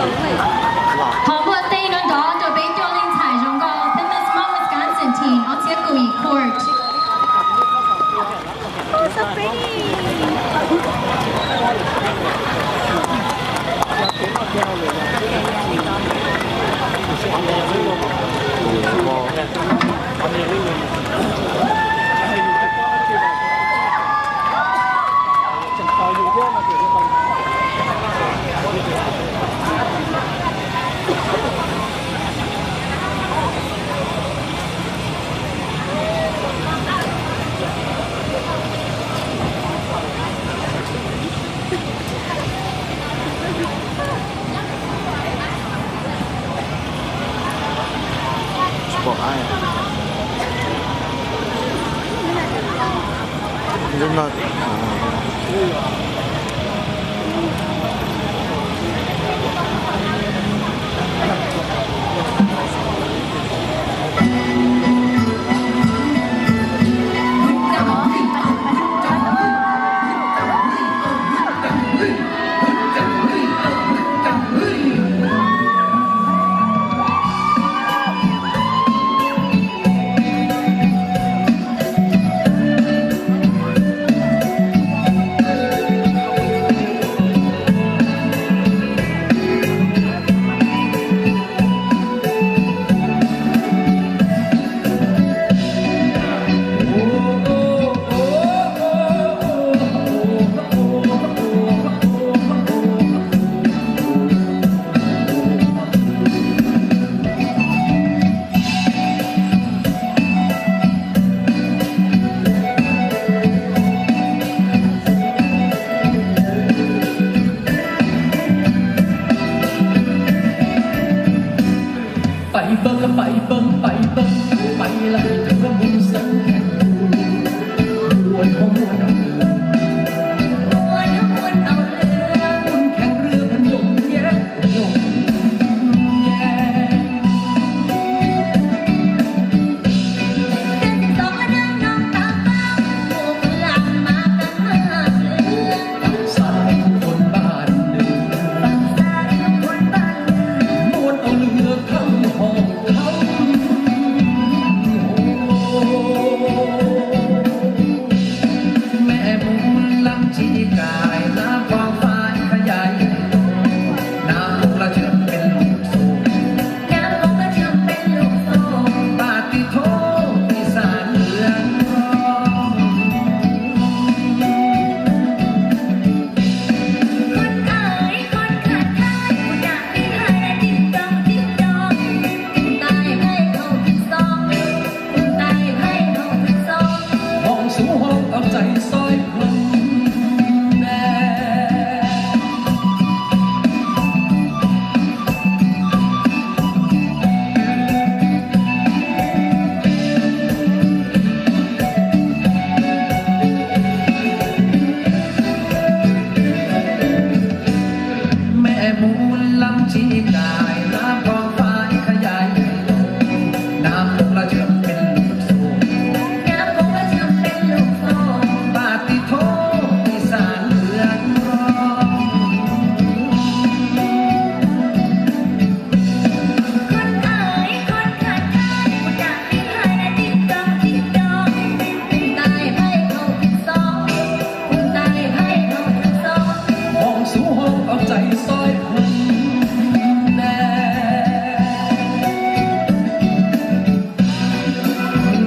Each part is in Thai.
好，我哋呢度就俾咗領財中個 Plymouth Small Wisconsin team，我接顧一 court。So Sport ai nhưng mà phải bơm bay lại thưa muôn sân hẹn buồn không buồn đâu buồnแข่งเรือพันยงแย่ยงแย่สายคนบ้านหนึ่งมวนเอาเรือเข้าห้องแม่มุมลำชีกายน้ำความฟ้าขยายน้ำกระเชื่อมเป็นลูกโซ่ปาติโทอีสานเหลืองห้องสูงห้องเอาใจซอยคนแน่แม่มูลลำชีกายน้ำความฟ้าขยายน้ำกระเชื่อมเป็นลูกโซ่ปาติโทอีสานเหลืองห้องสูงห้องเอาใจซอยคนแน่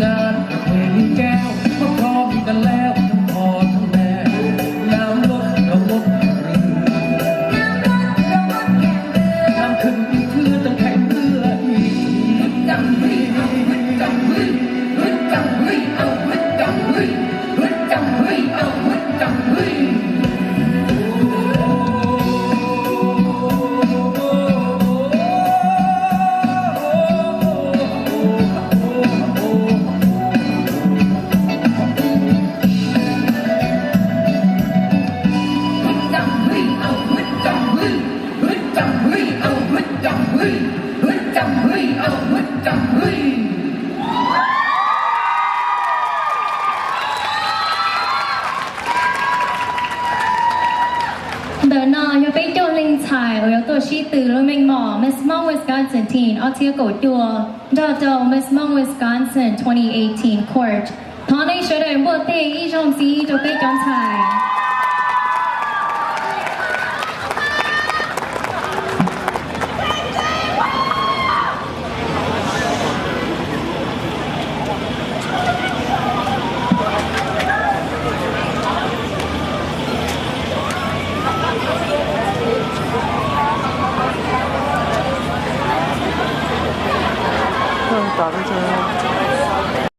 งานประเพณีแก้วก็พร้อมกันแล้วทั้งพ่อทั้งแม่น้ำลดเราลดเรือน้ำขึ้นอีกเพื่อต้องแข่งเรืออีกจังเฮ้ยเอาเฮ้ยจังเฮ้ยเฮ้ยจังเฮ้ยเอาเฮ้ยจังเฮ้ยเฮ้ยจังเฮ้ยเอาเฮ้ยจังเฮ้ยเดินหน้าอย่าไปโจลิงชาย我要做西từ luôn mình mỏ Miss Mom Wisconsin Teen ở chia cổ đùa đầu Miss Mom Wisconsin 2018 Court thằng này sẽ để bộ tê y trong gì cho cái chọn tài打个针。